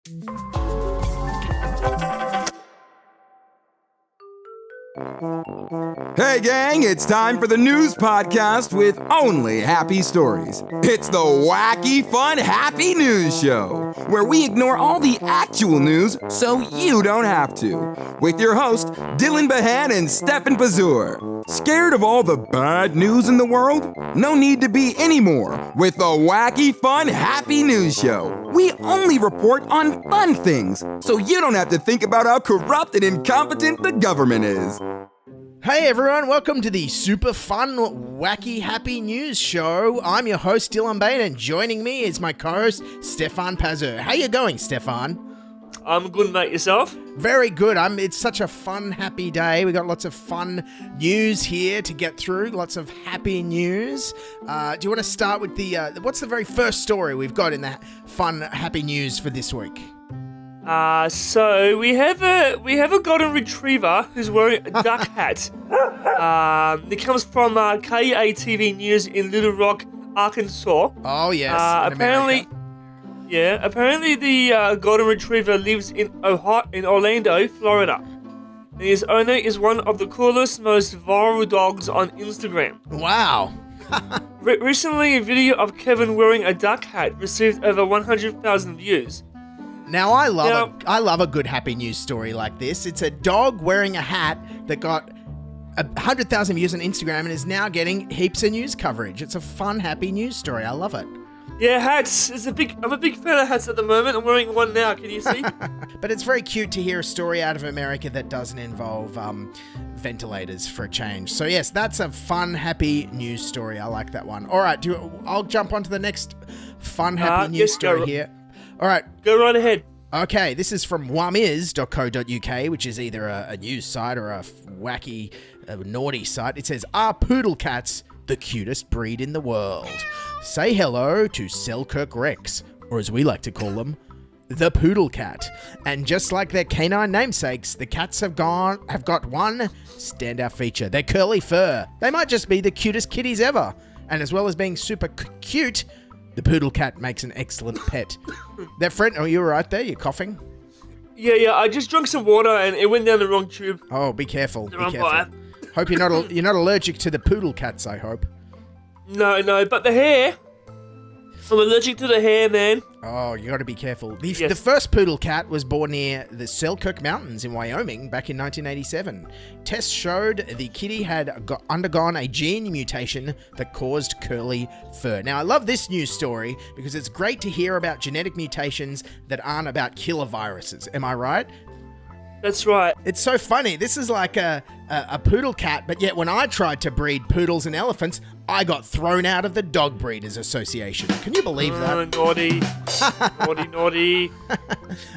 Hey gang, it's time for the news podcast with only happy stories. It's the Wacky, Fun, Happy News Show, where we ignore all the actual news so you don't have to. With your hosts, Dylan Behan and Stefan Pazur. Scared of all the bad news in the world? No need to be anymore with the Wacky, Fun, Happy News Show. We only report on fun things, so you don't have to think about how corrupt and incompetent the government is. Hey everyone, welcome to the super fun, wacky, happy news show. I'm your host, Dylan Bain, and joining me is my co-host, Stefan Pazur. How you going, Stefan? I'm good, mate. Yourself? Very good. It's such a fun, happy day. We got lots of fun news here to get through. Lots of happy news. Do you want to start with what's the very first story we've got in that fun, happy news for this week? So we have a golden retriever who's wearing a duck hat. It comes from KATV News in Little Rock, Arkansas. Oh yes. Apparently the golden retriever lives in Orlando, Florida. And his owner is one of the coolest, most viral dogs on Instagram. Wow. Recently, a video of Kevin wearing a duck hat received over 100,000 views. Now, I love a good happy news story like this. It's a dog wearing a hat that got 100,000 views on Instagram and is now getting heaps of news coverage. It's a fun, happy news story. I love it. Yeah, hats. I'm a big fan of hats at the moment. I'm wearing one now. Can you see? But it's very cute to hear a story out of America that doesn't involve ventilators for a change. So yes, that's a fun, happy news story. I like that one. All right, I'll jump on to the next fun, happy news story here. All right. Go right ahead. Okay, this is from wamiz.co.uk, which is either a news site or a wacky, naughty site. It says, "Are poodle cats the cutest breed in the world? Say hello to Selkirk Rex, or as we like to call them, the Poodle Cat. And just like their canine namesakes, the cats have got one standout feature, their curly fur. They might just be the cutest kitties ever. And as well as being super cute, the Poodle Cat makes an excellent pet." Their friend, oh, you were right there? You're coughing? Yeah. I just drank some water and it went down the wrong tube. Oh, be careful. Be careful. Hope you're not allergic to the Poodle Cats, I hope. No, but the hair. I'm allergic to the hair, man. Oh, you got to be careful. The first Poodle Cat was born near the Selkirk Mountains in Wyoming back in 1987. Tests showed the kitty had undergone a gene mutation that caused curly fur. Now, I love this news story because it's great to hear about genetic mutations that aren't about killer viruses. Am I right? That's right. It's so funny. This is like a poodle cat, but yet when I tried to breed poodles and elephants, I got thrown out of the Dog Breeders Association. Can you believe that? Naughty. Naughty.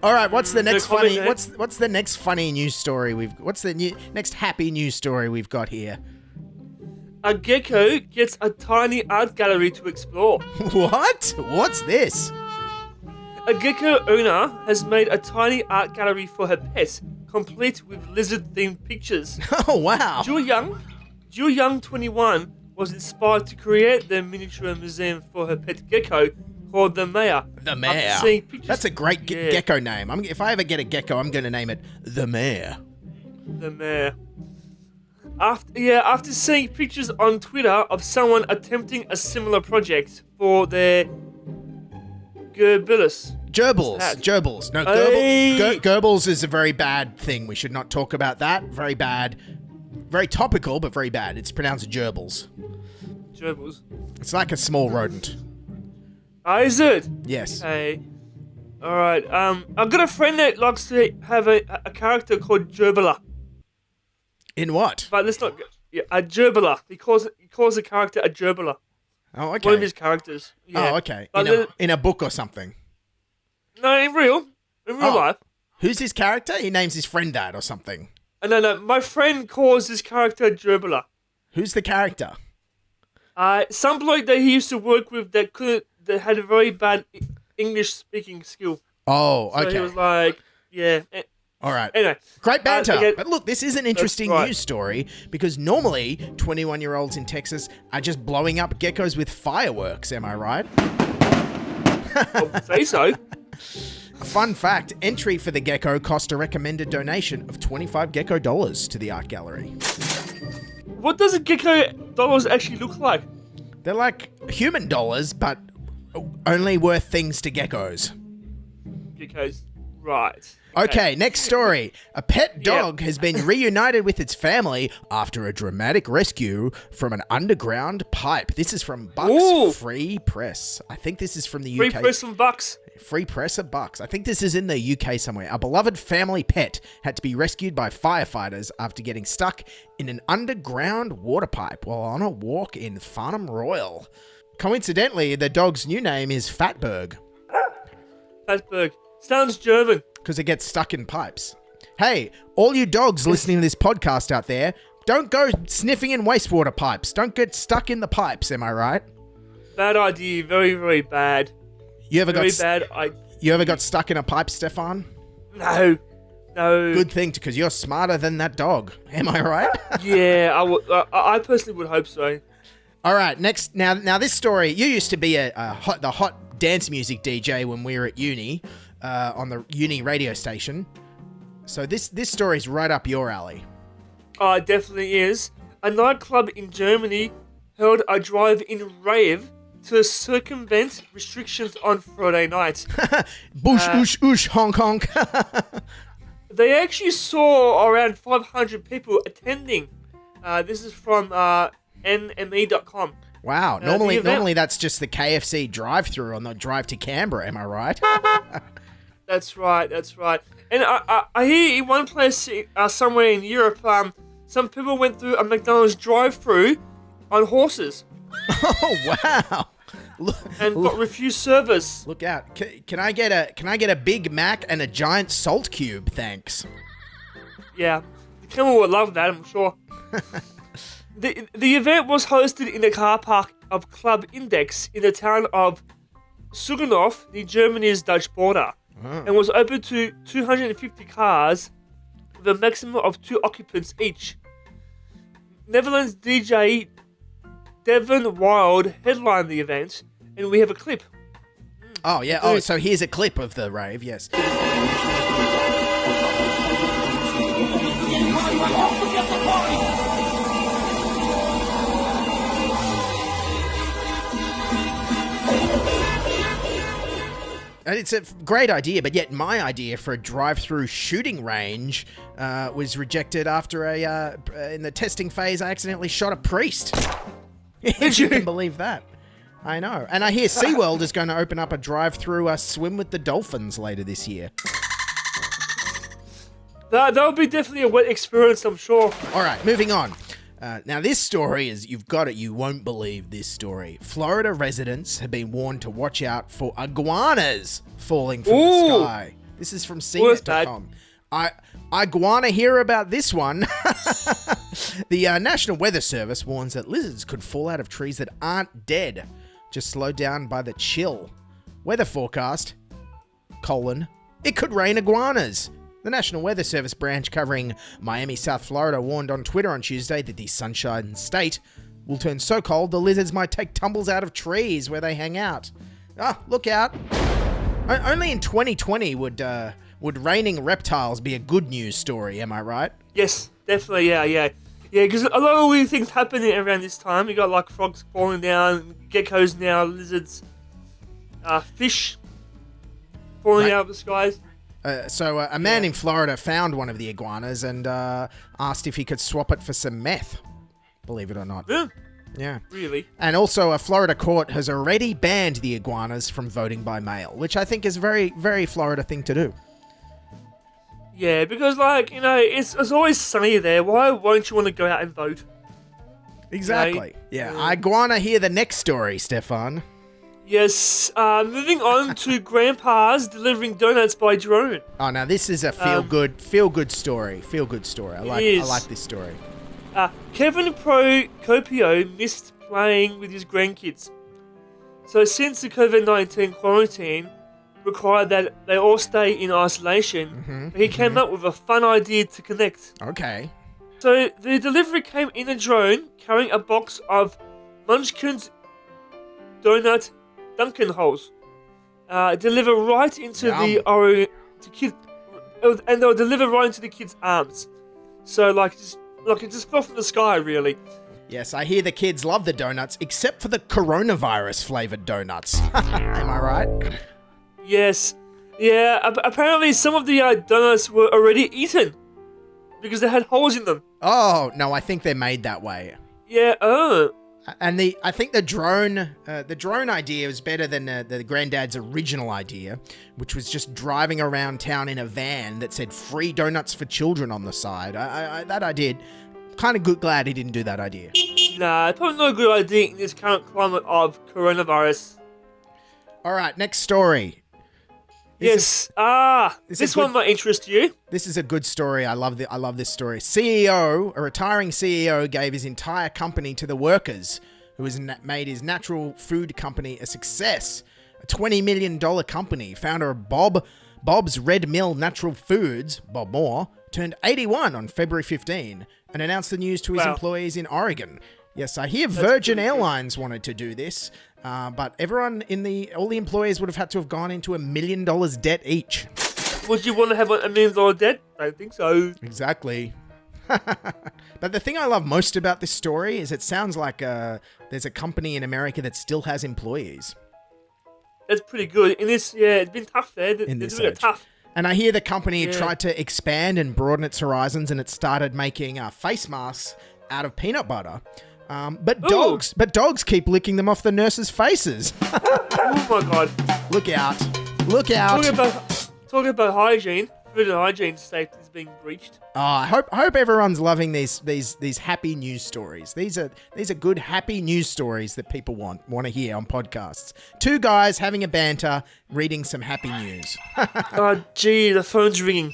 All right, what's the next funny? What's the next funny news story what's the next happy news story we've got here? A gecko gets a tiny art gallery to explore. What? What's this? A gecko owner has made a tiny art gallery for her pet, complete with lizard-themed pictures. Oh, wow. Jill Young, 21, was inspired to create the miniature museum for her pet gecko called The Mayor. The Mayor. That's a great gecko name. If I ever get a gecko, I'm going to name it The Mayor. The Mayor. After seeing pictures on Twitter of someone attempting a similar project for their Gerbils. No, Gerbils is a very bad thing. We should not talk about that. Very bad. Very topical, but very bad. It's pronounced gerbils. Gerbils. It's like a small rodent. Is it? Yes. Okay. Alright. I've got a friend that likes to have a character called Gerbilla. In what? But let's not... Yeah, a Gerbilla. He calls the character a Gerbilla. Oh, okay. One of his characters. Yeah. Oh, okay. In a book or something? No, in real life. Who's his character? He names his friend that or something. No. My friend calls his character Gerbilla. Who's the character? Some bloke that he used to work with that had a very bad English speaking skill. Oh, okay. So he was like, yeah. All right. Anyway. Great banter. But look, this is an interesting news story because normally 21-year-olds in Texas are just blowing up geckos with fireworks. Am I right? I'll say so. Fun fact, entry for the gecko cost a recommended donation of $25 gecko to the art gallery. What does a gecko dollars actually look like? They're like human dollars, but only worth things to geckos. Geckos, right. Okay, next story. A pet dog has been reunited with its family after a dramatic rescue from an underground pipe. This is from Bucks Free Press. I think this is from the UK. Free press from Bucks. Free Press of Bucks. I think this is in the UK somewhere. A beloved family pet had to be rescued by firefighters after getting stuck in an underground water pipe while on a walk in Farnham Royal. Coincidentally, the dog's new name is Fatberg. Fatberg. Sounds German. Because it gets stuck in pipes. Hey, all you dogs listening to this podcast out there, don't go sniffing in wastewater pipes. Don't get stuck in the pipes, am I right? Bad idea. Very, very bad. You ever Very got bad. You ever got stuck in a pipe, Stefan? No. Good thing, because you're smarter than that dog. Am I right? Yeah, I personally would hope so. All right, next. Now this story, you used to be the hot dance music DJ when we were at uni, on the uni radio station. So this story's right up your alley. Oh, it definitely is. A nightclub in Germany held a drive-in rave to circumvent restrictions on Friday night. Oosh, honk, honk. They actually saw around 500 people attending. This is from nme.com. Wow, normally that's just the KFC drive-thru on the drive to Canberra, am I right? That's right. And I hear in one place somewhere in Europe, some people went through a McDonald's drive-thru on horses. Oh wow! And got refused service. Look out! Can I get a Big Mac and a giant salt cube, thanks? Yeah, the camel would love that, I'm sure. The event was hosted in the car park of Club Index in the town of Sugenhof, near Germany's Dutch border, and was open to 250 cars with a maximum of 2 occupants each. Netherlands DJ Devon Wild headlined the event, and we have a clip. Oh, yeah. Oh, so here's a clip of the rave, yes. And it's a great idea, but yet my idea for a drive-through shooting range was rejected after in the testing phase, I accidentally shot a priest. If you can believe that. I know. And I hear SeaWorld is going to open up a drive-through swim with the dolphins later this year. That would be definitely a wet experience, I'm sure. All right, moving on. Now, this story is, you won't believe this story. Florida residents have been warned to watch out for iguanas falling from the sky. This is from CNET.com. Iguana hear about this one. The National Weather Service warns that lizards could fall out of trees that aren't dead, just slowed down by the chill. Weather forecast, it could rain iguanas. The National Weather Service branch covering Miami, South Florida warned on Twitter on Tuesday that the Sunshine State will turn so cold the lizards might take tumbles out of trees where they hang out. Look out. Only in 2020 would raining reptiles be a good news story, am I right? Yes, definitely, yeah. Yeah, because a lot of weird things happening around this time. You got like frogs falling down, geckos now, lizards, fish falling out of the skies. So a man in Florida found one of the iguanas and asked if he could swap it for some meth. Believe it or not. Yeah. Really? And also, a Florida court has already banned the iguanas from voting by mail, which I think is a very, very Florida thing to do. Yeah, because, it's always sunny there. Why won't you want to go out and vote? Exactly. Yeah. Iguana hear the next story, Stefan. Yes, moving on to grandpas delivering donuts by drone. Oh, now this is a feel good story. Feel good story. I like this story. Kevin Procopio missed playing with his grandkids. So since the COVID-19 quarantine required that they all stay in isolation, he came up with a fun idea to connect. Okay. So the delivery came in a drone carrying a box of Munchkin's donut Dunkin' holes. deliver right into Yum. to kid, and they'll deliver right into the kids' arms. So it just fell from the sky, really. Yes, I hear the kids love the donuts, except for the coronavirus flavored donuts. Am I right? Yes. Yeah. Apparently, some of the donuts were already eaten because they had holes in them. Oh no, I think they're made that way. Yeah. Oh. And I think the drone idea was better than the granddad's original idea, which was just driving around town in a van that said "free donuts for children" on the side. That I did. Kind of glad he didn't do that idea. Nah, probably not a good idea in this current climate of coronavirus. All right, next story. This one might interest you. This is a good story. I love this story. A retiring CEO, gave his entire company to the workers, who has made his natural food company a success. A $20 million company. Founder of Bob's Red Mill Natural Foods, Bob Moore, turned 81 on February 15 and announced the news to his employees in Oregon. Yes, I hear Virgin Airlines wanted to do this, but all the employees would have had to have gone into $1 million debt each. Would you want to have $1 million debt? I don't think so. Exactly. But the thing I love most about this story is it sounds like there's a company in America that still has employees. That's pretty good. It's been tough there. It's really tough. And I hear the company tried to expand and broaden its horizons, and it started making face masks out of peanut butter. But dogs keep licking them off the nurses' faces. Oh my god! Look out! Look out! Talking about hygiene. Food and hygiene safety is being breached. Oh, I hope everyone's loving these happy news stories. These are good happy news stories that people want to hear on podcasts. Two guys having a banter, reading some happy news. Oh gee, the phone's ringing.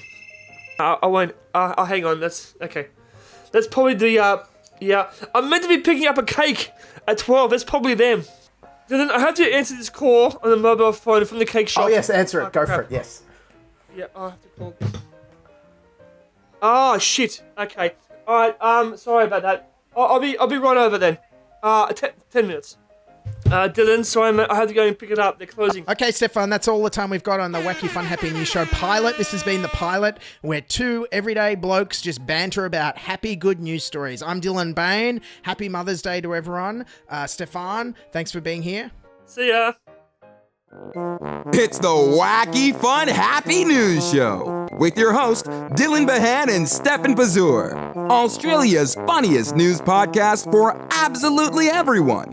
I won't. Hang on. That's okay. That's probably the I'm meant to be picking up a cake at 12. That's probably them. Then I have to answer this call on the mobile phone from the cake shop. Oh yes, answer it. Go for it. Yes. Yeah, I have to call. Oh shit. Okay. All right. Sorry about that. I'll be right over then. 10 minutes. Dylan, sorry, I had to go and pick it up. They're closing. Okay, Stefan, that's all the time we've got on the Wacky Fun Happy News Show pilot. This has been the pilot, where two everyday blokes just banter about happy, good news stories. I'm Dylan Behan. Happy Mother's Day to everyone. Stefan, thanks for being here. See ya. It's the Wacky Fun Happy News Show with your host, Dylan Behan and Stefan Pazur, Australia's funniest news podcast for absolutely everyone.